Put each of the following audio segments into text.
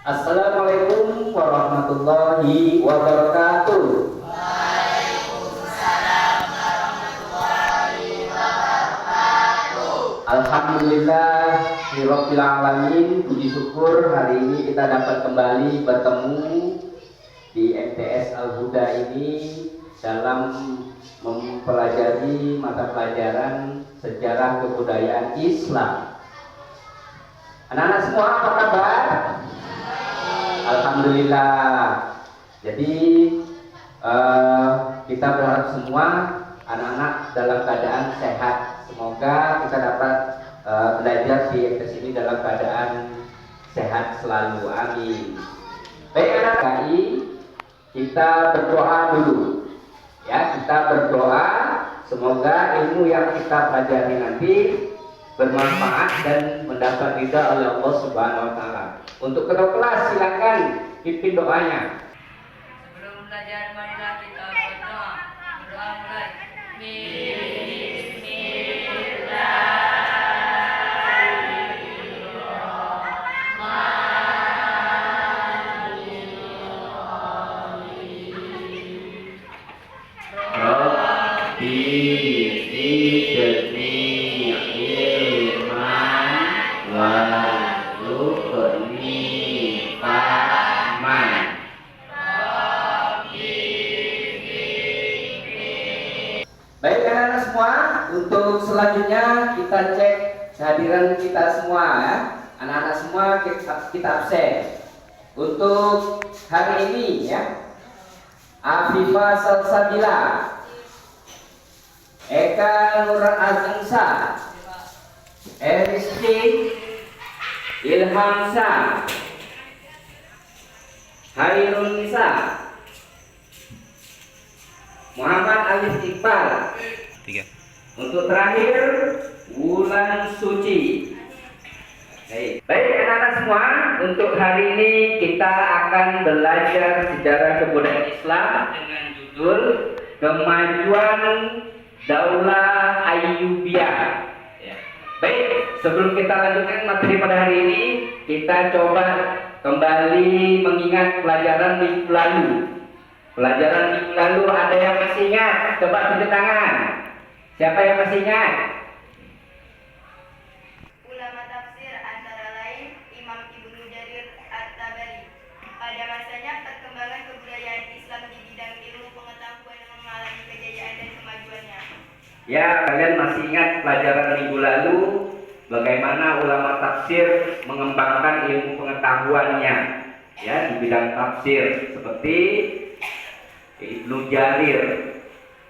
Assalamualaikum warahmatullahi wabarakatuh. Alhamdulillah Rabbil Alamin. Puji syukur hari ini kita dapat kembali bertemu di MTS Al-Huda ini dalam mempelajari mata pelajaran sejarah kebudayaan Islam. Anak-anak semua apa kabar? Alhamdulillah. Jadi kita berharap semua anak-anak dalam keadaan sehat. Semoga kita dapat belajar di MTS ini dalam keadaan sehat selalu. Amin. Baik anak-anak KI, kita berdoa dulu. Ya, kita berdoa semoga ilmu yang kita pelajari nanti bermanfaat dan mendapat ridha oleh Allah Subhanahu wa taala. Untuk kedua kelas silakan pimpin doanya. Sebelum belajar marilah kita berdoa. Berdoa mulai. Baik anak-anak semua, untuk selanjutnya kita cek kehadiran kita semua ya. Anak-anak semua kita absen. Untuk hari ini ya, Afifah Salsabila, Eka Nuran Azza, Eriski Ilhamsa, Hairun Nisa, Muhammad Alif Iqbal. 3. Untuk terakhir Wulan Suci. Baik anak-anak semua, untuk hari ini kita akan belajar sejarah kebudayaan Islam dengan judul Kemajuan Daulah Ayyubiyah. Ya. Baik, sebelum kita lanjutkan materi pada hari ini, kita coba kembali mengingat pelajaran minggu lalu. Pelajaran minggu lalu ada yang masih ingat? Coba tunjuk tangan. Siapa yang masih ingat? Ulama tafsir antara lain Imam Ibnu Jarir At-Tabari. Pada masanya perkembangan kebudayaan Islam di bidang ilmu pengetahuan yang mengalami kejayaan dan kemajuannya. Ya, kalian masih ingat pelajaran minggu lalu bagaimana ulama tafsir mengembangkan ilmu pengetahuannya ya di bidang tafsir seperti Ibnu Jarir.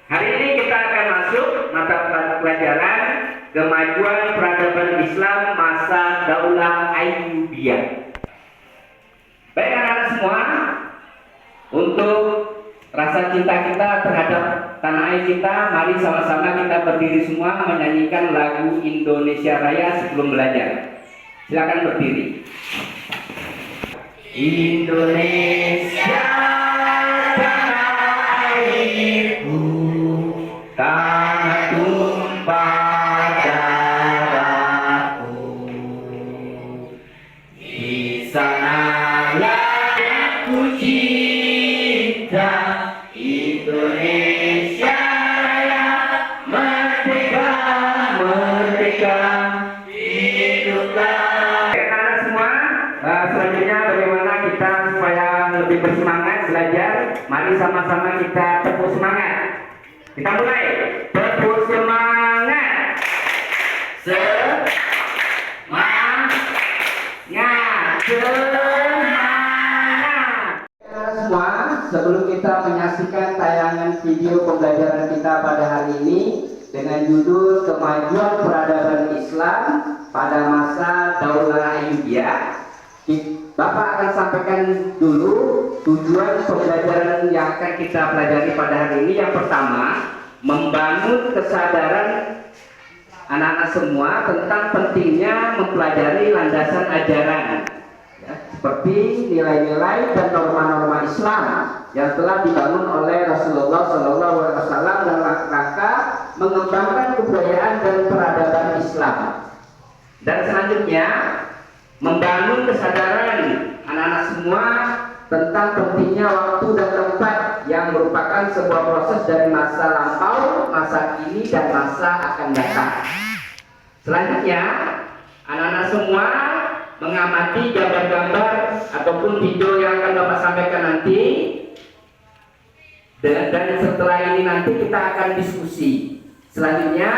Hari ini kita akan masuk mata pelajaran Kemajuan Peradaban Islam Masa Daulah Ayyubiyah. Baik anak-anak semua, untuk rasa cinta kita terhadap tanah air kita, mari sama-sama kita berdiri semua menyanyikan lagu Indonesia Raya sebelum belajar. Silakan berdiri. Indonesia tanah tumpah darahku, di sanalah aku cinta Indonesia Raya, merdeka, merdeka, hiduplah. Anak-anak semua, selanjutnya bagaimana kita supaya lebih bersemangat belajar? Mari sama-sama kita tepuk semangat. Kita mulai. Tepuk semangat. Semangat. Semangat. Semua, sebelum kita menyaksikan tayangan video pembelajaran kita pada hari ini dengan judul Kemajuan Peradaban Islam pada Masa Daulah Ayyubiyah, Bapak akan sampaikan dulu tujuan pembelajaran yang akan kita pelajari pada hari ini. Yang pertama, membangun kesadaran anak-anak semua tentang pentingnya mempelajari landasan ajaran ya, seperti nilai-nilai dan norma-norma Islam yang telah dibangun oleh Rasulullah SAW dalam rangka mengembangkan kebudayaan dan peradaban Islam. Dan selanjutnya membangun kesadaran anak-anak semua tentang pentingnya waktu dan tempat yang merupakan sebuah proses dari masa lampau, masa kini, dan masa akan datang. Selanjutnya, anak-anak semua mengamati gambar-gambar ataupun video yang akan Bapak sampaikan nanti. Dan setelah ini nanti kita akan diskusi. Selanjutnya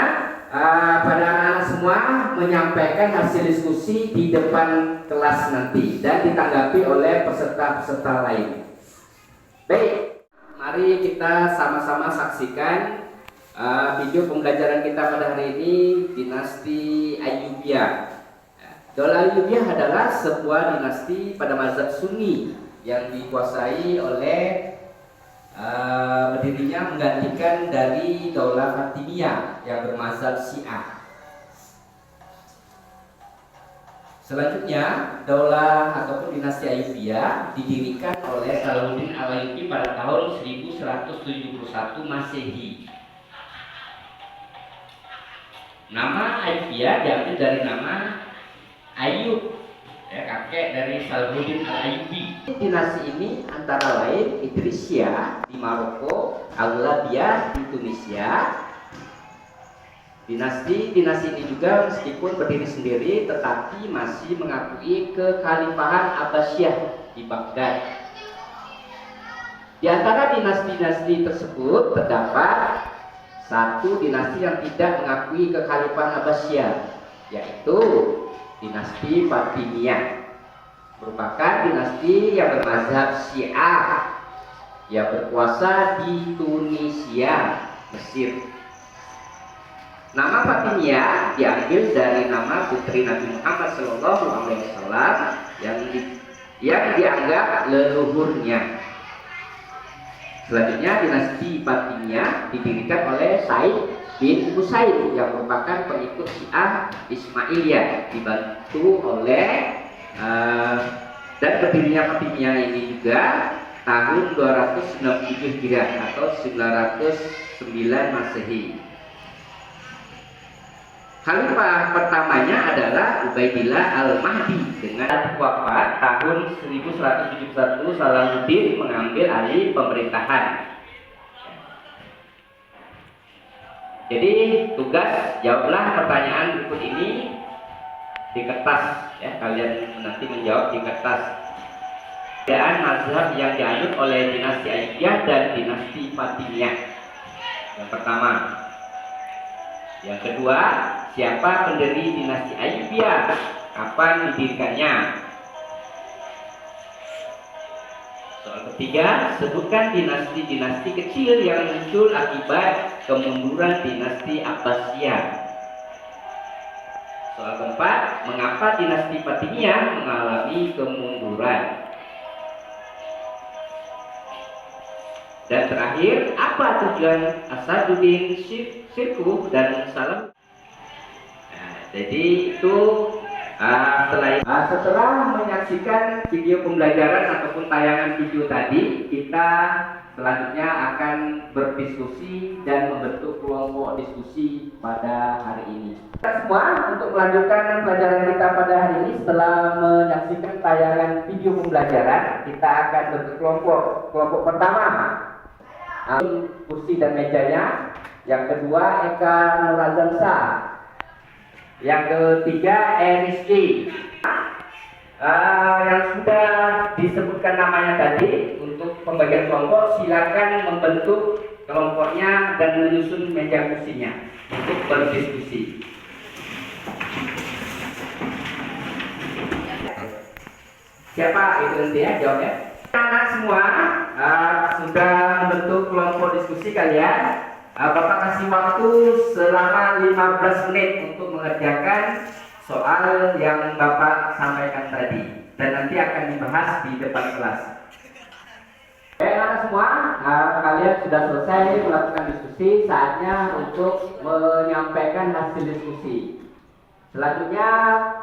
pada anak-anak semua menyampaikan hasil diskusi di depan kelas nanti dan ditanggapi oleh peserta-peserta lain. Baik, mari kita sama-sama saksikan video pembelajaran kita pada hari ini, dinasti Ayyubiyah. Daulah Ayyubiyah adalah sebuah dinasti pada mazhab Sunni yang dikuasai oleh berdirinya menggantikan dari Daulah Fatimiyah yang bermazhab Syiah. Selanjutnya, Daulah ataupun dinasti Ayyubiyah didirikan oleh Salahuddin Al-Ayyubi pada tahun 1171 Masehi. Nama Ayyubiyah diambil dari nama Ayyub, kakek dari Salahuddin Al-Ayyubi. Dinasti ini antara lain Idrisiyah di Maroko, Aghlabiyah di Tunisia. Dinasti ini juga meskipun berdiri sendiri tetapi masih mengakui kekhalifahan Abbasiyah di Baghdad. Di antara dinasti-dinasti tersebut terdapat satu dinasti yang tidak mengakui kekhalifahan Abbasiyah, yaitu dinasti Fatimiyah. Merupakan dinasti yang bermazhab Syiah yang berkuasa di Tunisia, Mesir. Nama Fatimiyah diambil dari nama putri Nabi Muhammad SAW yang dianggap leluhurnya. Selanjutnya dinasti Fatimiyah didirikan oleh Said bin Musayyib yang merupakan pengikut Syiah Ismailiyah, dibantu oleh dan berdirinya Fatimiyah ini juga tahun 297 Hijriah atau 909 Masehi. Khalifah pertamanya adalah Ubaidillah Al-Mahdi dengan wafat tahun 1171. Salahuddin mengambil alih pemerintahan. Jadi tugas jawablah pertanyaan berikut ini di kertas, ya, kalian nanti menjawab di kertas. Perbedaan mazhab yang dianut oleh dinasti Ayyubiyah dan dinasti Fatimiyah. Yang pertama. Yang kedua, siapa pendiri dinasti Ayyubiyah? Kapan didirikannya? Soal ketiga, sebutkan dinasti-dinasti kecil yang muncul akibat kemunduran dinasti Abbasiyah. Soal keempat, mengapa dinasti Fatimiyah mengalami kemunduran? Dan terakhir, apa tujuan Asaduddin Shirkuh dan Salam? Jadi itu setelah menyaksikan video pembelajaran ataupun tayangan video tadi, kita selanjutnya akan berdiskusi dan membentuk kelompok diskusi pada hari ini. Kita semua untuk melanjutkan pelajaran kita pada hari ini, setelah menyaksikan tayangan video pembelajaran, kita akan bentuk kelompok. Kelompok pertama, kursi dan mejanya. Yang kedua, Eka Nurazansa. Yang ketiga, Rizky. Yang sudah disebutkan namanya tadi, untuk pembagian kelompok silakan membentuk kelompoknya dan menyusun meja kursinya untuk berdiskusi. Siapa itu nanti ya jawabnya? Anak semua sudah membentuk kelompok diskusi kalian. Bapak kasih waktu selama 15 menit untuk mengerjakan soal yang Bapak sampaikan tadi, dan nanti akan dibahas di depan kelas. Oke, anak semua, kalian sudah selesai melakukan diskusi, saatnya untuk menyampaikan hasil diskusi. Selanjutnya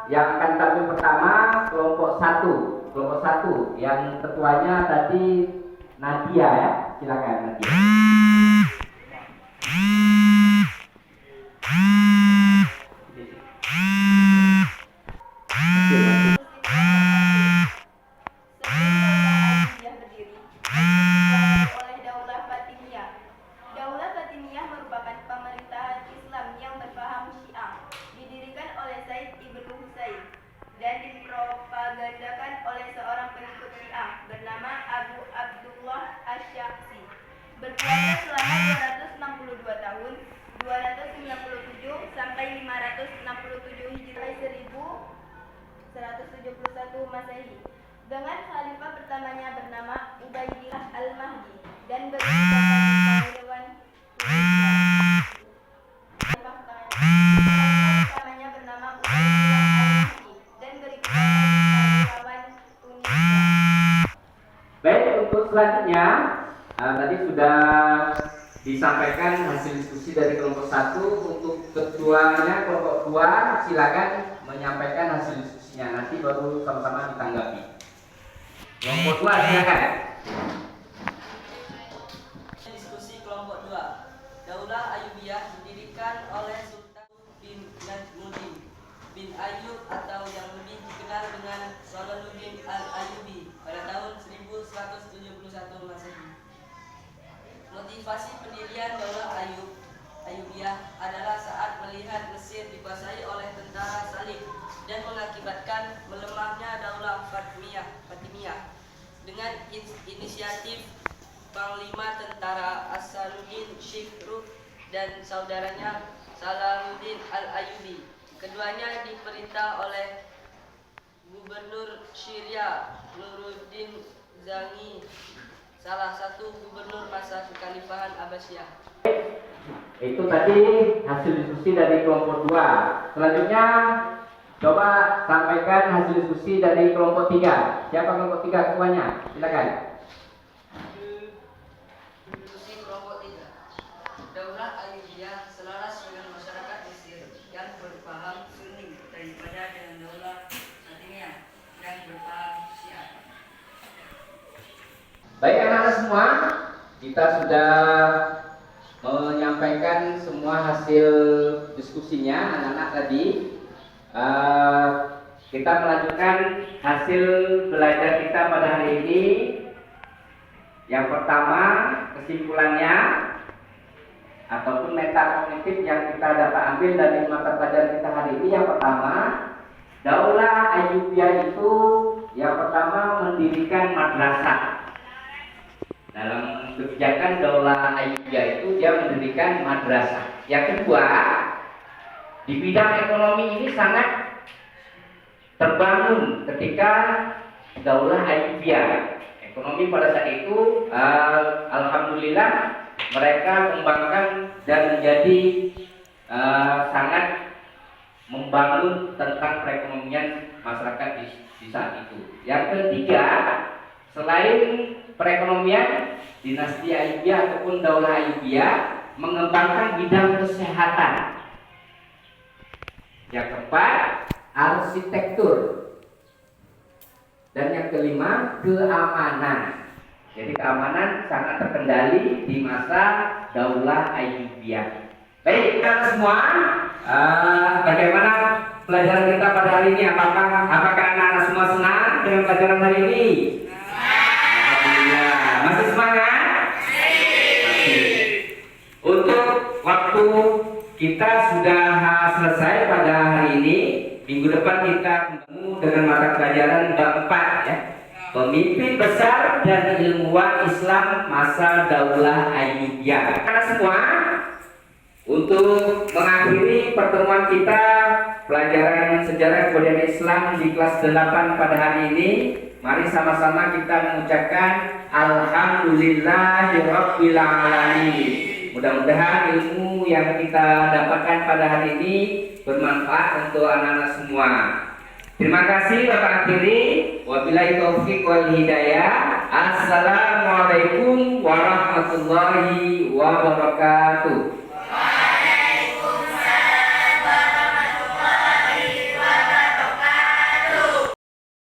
yang akan tampil pertama kelompok 1. Kelompok 1 yang ketuanya tadi Nadia, ya. Silakan Nadia. berpuasa selama 262 tahun, 297 sampai 567 Hijriah 1171 Masehi. Dengan khalifah pertamanya bernama Ubaidillah Al-Mahdi dan berkedudukan Dewan pertamanya bernama Ubaidillah Al-Mahdi dan berkedudukan Tunisia. Baik, untuk selanjutnya tadi sudah disampaikan hasil diskusi dari kelompok 1. Untuk ketuanya kelompok 2 silakan menyampaikan hasil diskusinya, nanti baru sama-sama ditanggapi. Kelompok 2 silakan. Diskusi kelompok 2. Daulah Ayyubiyah didirikan oleh Sultan bin Najmuddin bin Ayyub atau yang lebih dikenal dengan Salahuddin Al-Ayyubi pada tahun 1171 Masehi. Motivasi pendirian Daulah Ayyubiyah adalah saat melihat Mesir dikuasai oleh tentara Salib dan mengakibatkan melemahnya Daulah Fatimiyah. Dengan inisiatif Panglima Tentara Asaduddin Syekh dan saudaranya Salahuddin Al-Ayyubi. Keduanya diperintah oleh Gubernur Syria Nuruddin Zangi, salah satu gubernur masa kekhalifahan Abbasiyah. Itu tadi hasil diskusi dari kelompok 2. Selanjutnya coba sampaikan hasil diskusi dari kelompok 3. Siapa kelompok 3 ketuanya? Silakan. Diskusi kelompok 3. Daulah Ayyubiyah selaras dengan masyarakat Mesir yang berpaham Sunni daripada dengan Daulah Fatimiyah yang berpaham Syiah. Baik anak-anak semua, kita sudah menyampaikan semua hasil diskusinya anak-anak tadi. Kita melanjutkan hasil belajar kita pada hari ini. Yang pertama, kesimpulannya ataupun metakognitif yang kita dapat ambil dari mata pelajaran kita hari ini. Yang pertama, Daulah Ayyubiyah itu yang pertama mendirikan madrasah. Dalam kebijakan Daulah Ayyubiyah itu dia mendirikan madrasah. Yang kedua, di bidang ekonomi ini sangat terbangun ketika Daulah Ayyubiyah. Ekonomi pada saat itu alhamdulillah mereka kembangkan dan menjadi sangat membangun tentang perekonomian masyarakat di saat itu. Yang ketiga, selain perekonomian, dinasti Ayyubiyah ataupun Daulah Ayyubiyah mengembangkan bidang kesehatan. Yang keempat, arsitektur. Dan yang kelima, keamanan. Jadi keamanan sangat terkendali di masa Daulah Ayyubiyah. Baik, kita semua, bagaimana pelajaran kita pada hari ini? Apakah anak-anak semua senang dengan pelajaran hari ini? Alhamdulillah. Masih semangat? Masih. Untuk waktu kita sudah selesai pada hari ini. Minggu depan kita ketemu dengan mata pelajaran bab 4 ya. Pemimpin besar dan ilmuwan Islam masa Daulah Ayyubiyah. Karena semua, untuk mengakhiri pertemuan kita pelajaran sejarah kebudayaan Islam di kelas 8 pada hari ini, mari sama-sama kita mengucapkan Alhamdulillahirabbil alamin. Mudah-mudahan ilmu yang kita dapatkan pada hari ini bermanfaat untuk anak-anak semua. Terima kasih Bapak akhiri. Wabillahi taufiq wal hidayah. Assalamualaikum warahmatullahi wabarakatuh.